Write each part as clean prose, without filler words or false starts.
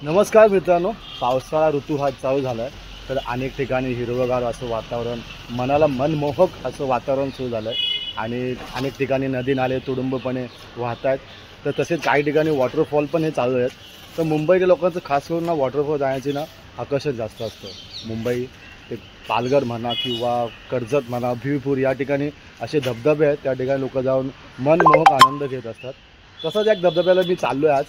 नमस्कार मित्रांनो, पावसाळा ऋतू हा चालू झाला आहे. तर अनेक ठिकाणी हिरवगार असं वातावरण, मनाला मनमोहक असं वातावरण सुरू झालं आहे आणि अनेक ठिकाणी नदी नाले तुडुंबपणे वाहत आहेत. तर तसेच काही ठिकाणी वॉटरफॉल पण हे चालू आहेत. तर मुंबईच्या लोकांचं खास करून वॉटरफॉल जाण्याची आकर्षण जास्त असतं. मुंबई ते पालघर म्हणा किंवा कर्जत म्हणा, भिवपूर या ठिकाणी असे धबधबे आहेत. त्या ठिकाणी लोक जाऊन मनमोहक आनंद घेत असतात. तसंच एक धबधब्याला मी चाललो आहे आज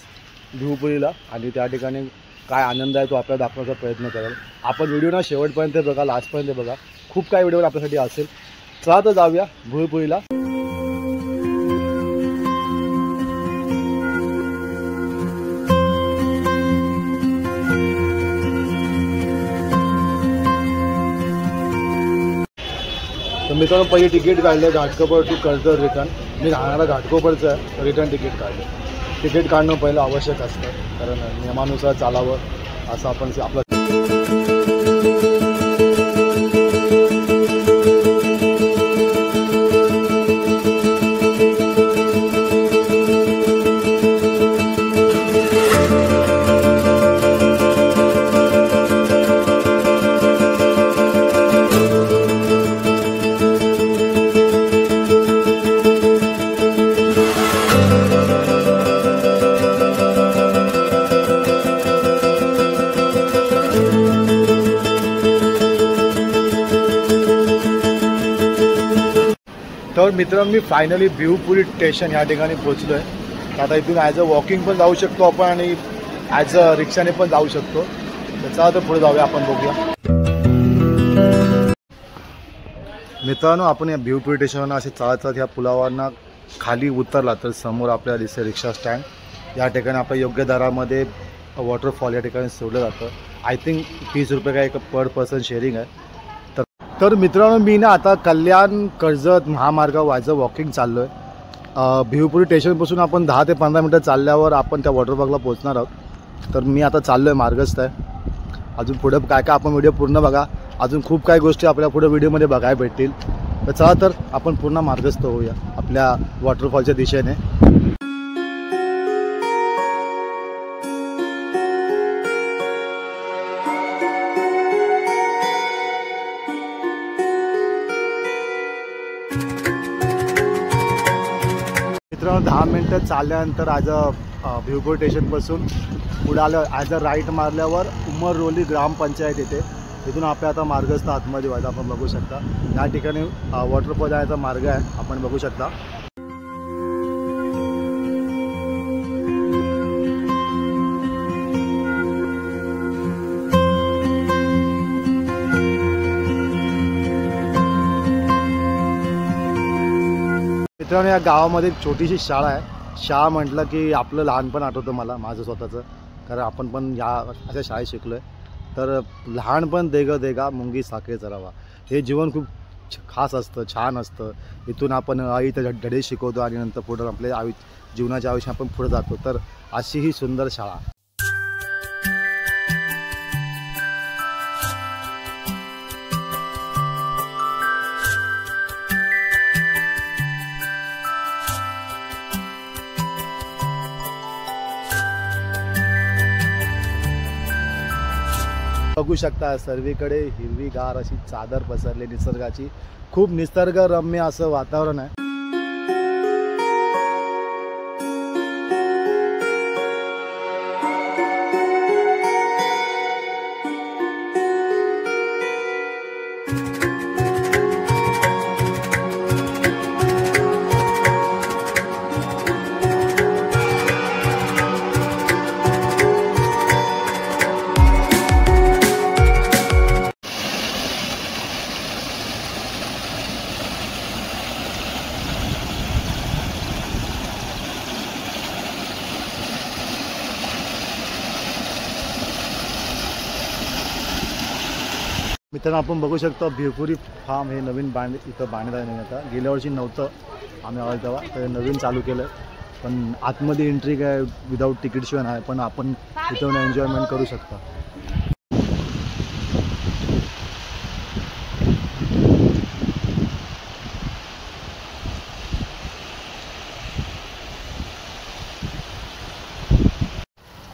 भिवपुरीला आणि त्या ठिकाणी काय आनंद आहे तो आपल्याला दाखवण्याचा प्रयत्न करेल. आपण व्हिडिओ शेवटपर्यंत बघा, लास्टपर्यंत बघा. खूप काही व्हिडिओ आपल्यासाठी असेल. चला तर जाऊया भिवपुरीला. तर मित्रांनो, पहिली तिकीट काढले घाटकोपर टू कर्जत रिटर्न. मी राहणारा घाटकोपरचं आहे. रिटर्न तिकीट काढलं. तिकीट काढणं पहिलं आवश्यक असतं, कारण नियमानुसार चालावं असं आपण आपलं. तर मित्रांनो, मी फायनली भिवपुरी स्टेशन या ठिकाणी पोहोचलो आहे. आता इथून ॲज अ वॉकिंग पण जाऊ शकतो आपण आणि ॲज अ रिक्षाने पण जाऊ शकतो. त्याचा तर पुढे जाऊया, आपण बघूया. मित्रांनो, आपण या भिवपुरी स्टेशनवरून असे चालत ह्या पुलावरनं खाली उतरला तर समोर आपल्याला दिसते रिक्षा स्टँड. या ठिकाणी आपल्या योग्य दरामध्ये वॉटरफॉल या ठिकाणी सोडलं जातं. आय थिंक 30 रुपये का एक पर पर्सन शेअरिंग आहे. तर मित्रांनो, मी आता कल्याण कर्जत महामार्गावर ॲज अ वॉकिंग चाललो आहे. भिवपुरी स्टेशनपासून आपण 10 ते 15 मिनटं चालल्यावर आपण त्या वॉटरफॉलला पोहोचणार आहोत. तर मी आता चाललो आहे, मार्गस्थ आहे. अजून पुढे काय काय आपण व्हिडिओ पूर्ण बघा. अजून खूप काही गोष्टी आपल्या पुढे व्हिडिओमध्ये बघायला भेटतील. तर चला तर आपण पूर्ण मार्गस्थ होऊया आपल्या वॉटरफॉलच्या दिशेने. मित्रांनो, 10 मिनटं चालल्यानंतर ॲज अ भिवपुरी स्टेशनपासून पुढे आलं, ॲज अ राईट मारल्यावर उमररोली ग्रामपंचायत येते. तिथून आपल्या आता मार्गस्थ आतमध्ये व्हायचं आपण बघू शकता. या ठिकाणी वॉटरफॉल जाण्याचा मार्ग आहे, आपण बघू शकता. मित्रांनो, या गावामध्ये एक छोटीशी शाळा आहे. शाळा म्हटलं की आपलं लहानपण आठवतं मला, माझं स्वतःचं, कारण आपण पण या अशा शाळेत शिकलो आहे. तर लहानपण देगा मुंगी साखरे चरावा, हे जीवन खूप खास असतं, छान असतं. इथून आपण आईचं धडे शिकवतो आणि नंतर पुढं आपल्या जीवनाच्या आयुष्यात आपण पुढे जातो. तर अशी ही सुंदर शाळा. बघू शकता सर्वीकडे हिरवीगार अशी चादर पसरली निसर्गाची. खूप निसर्गरम्य असं वातावरण आहे. मित्रांनो, आपण बघू शकतो भिवपुरी फार्म हे नवीन इथं बांधण्यात आलं. आता गेल्या वर्षी नव्हतं आम्ही आलो तेव्हा, तर नवीन चालू केलं. पण आतमध्ये एंट्री काय विदाऊट तिकीटशिवाय आहे, पण आपण इथं एन्जॉयमेंट करू शकता.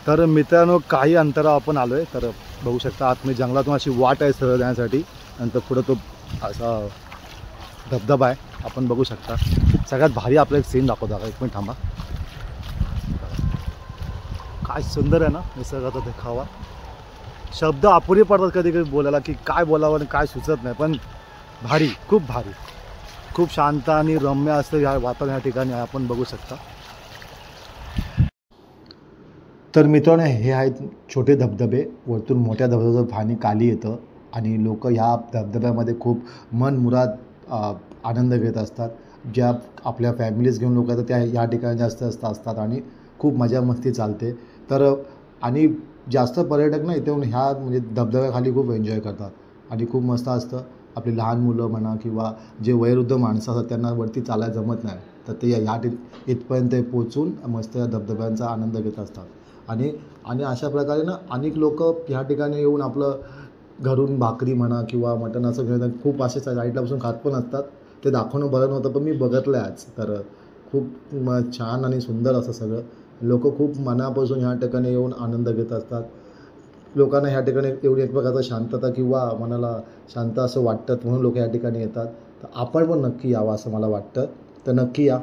तर मित्रांनो काही अंतरावर आपण आलो आहे, तर बघू शकता आतमध्ये जंगलातून अशी वाट आहे सरळ जाण्यासाठी, नंतर पुढं तो असा धबधबा आहे आपण बघू शकता. सगळ्यात भारी आपलं एक सीन दाखवतो. एक मिनिट थांबा. काय सुंदर आहे ना निसर्गाचा देखावा. शब्द अपुरे पडतात कधी कधी बोलायला की काय बोलावं आणि काय सुचत नाही, पण भारी, खूप भारी, खूप शांत आणि रम्य असं या वातावरण या ठिकाणी आपण बघू शकता. तर मित्रांनो हे आहेत छोटे धबधबे, वरतून मोठ्या धबधब्याचं पाणी खाली येतं आणि लोक ह्या धबधब्यामध्ये खूप मनमुराद आनंद घेत असतात. ज्या आपल्या फॅमिलीज घेऊन लोक येतात त्या या ठिकाणी जास्त असतात आणि खूप मजा मस्ती चालते. तर आणि जास्त पर्यटक ना इथे येऊन ह्या म्हणजे धबधब्याखाली खूप एन्जॉय करतात आणि खूप मस्त असतं. आपली लहान मुलं म्हणा किंवा जे वयोवृद्ध माणसं असतात त्यांना वरती चालायला जमत नाही, तर ते इथपर्यंत पोचून मस्त या धबधब्यांचा आनंद घेत असतात. आणि अशा प्रकारे ना अनेक लोक ह्या ठिकाणी येऊन आपलं घरून भाकरी म्हणा किंवा मटण असं घेऊन खूप असे साईडला बसून खात पण असतात. ते दाखवणं बरं नव्हतं, पण मी बघितलं आहे आज. तर खूप छान आणि सुंदर असं सगळं. लोक खूप मनापासून ह्या ठिकाणी येऊन आनंद घेत असतात. लोकांना ह्या ठिकाणी एवढी एक प्रकारचा शांतता किंवा मनाला शांत असं वाटतं म्हणून लोक या ठिकाणी येतात. तर आपण पण नक्की यावं असं मला वाटतं. तर नक्की या.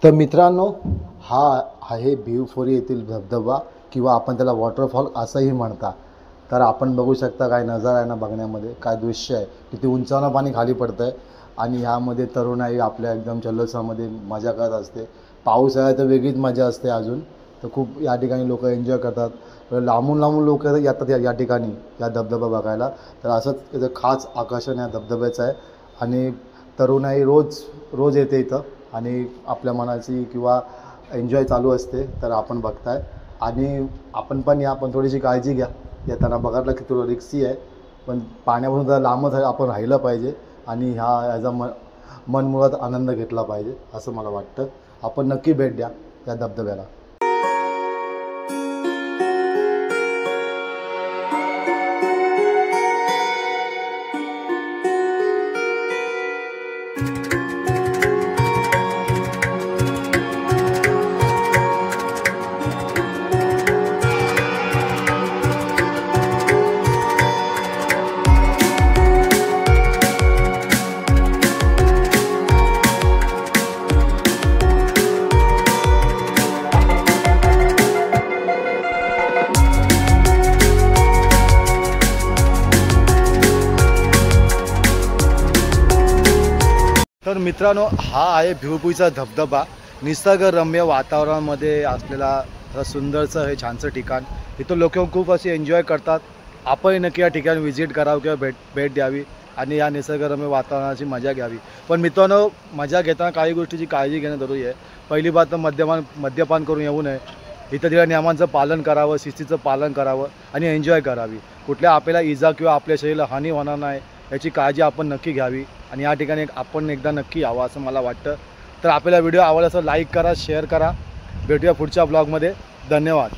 तर मित्रांनो हा आहे भिवफोरी येथील धबधबा किंवा आपण त्याला वॉटरफॉल असंही म्हणता. तर आपण बघू शकता काय नजारा आहे ना बघण्यामध्ये, काय दृश्य आहे. किती उंचावनं पाणी खाली पडतं आहे आणि ह्यामध्ये तरुणाई आपल्या एकदम जल्लोषामध्ये मजा करत असते. पाऊस आहे तर वेगळीच मजा असते अजून. तर खूप या ठिकाणी लोक एन्जॉय करतात. लांबून लोक येतात या ठिकाणी या धबधबा बघायला. तर असंच याचं खास आकर्षण या धबधब्याचं आहे आणि तरुणाई रोज येते इथं आणि आपल्या मनाची किंवा एन्जॉय चालू असते. तर आपण बघताय आणि आपण पण या, पण थोडीशी काळजी घ्या येताना. बघायला की थोडं रिक्सी आहे, पण पाण्यापासून जरा लांबच आपण राहिलं पाहिजे आणि ह्याचा मनमुराद आनंद घेतला पाहिजे असं मला वाटतं. आपण नक्की भेट द्या या धबधब्याला. तर मित्रांनो हा आहे भिवपुरीचा धबधबा. निसर्गरम्य वातावरणामध्ये असलेला सुंदरचं हे छानसं ठिकाण. इथं लोक खूप असे एन्जॉय करतात. आपण नक्की या ठिकाणी व्हिजिट करावं किंवा भेट द्यावी आणि या निसर्गरम्य वातावरणाची मजा घ्यावी. पण मित्रांनो मजा घेताना काही गोष्टीची काळजी घेणं जरुरी आहे. पहिली बात तर मद्यपान करून येऊ नये. इथं तिथल्या नियमांचं पालन करावं, शिस्तीचं पालन करावं आणि एन्जॉय करावी. कुठल्या आपल्याला इजा किंवा आपल्या शरीराला हानी होणार नाही याची काळजी आपण नक्की घ्यावी आणि या ठिकाणी आपण एकदा नक्की यावं असं मला वाटतं. तर आपल्याला व्हिडिओ आवडला असेल लाईक करा, शेअर करा. भेटूया पुढच्या ब्लॉगमध्ये. धन्यवाद.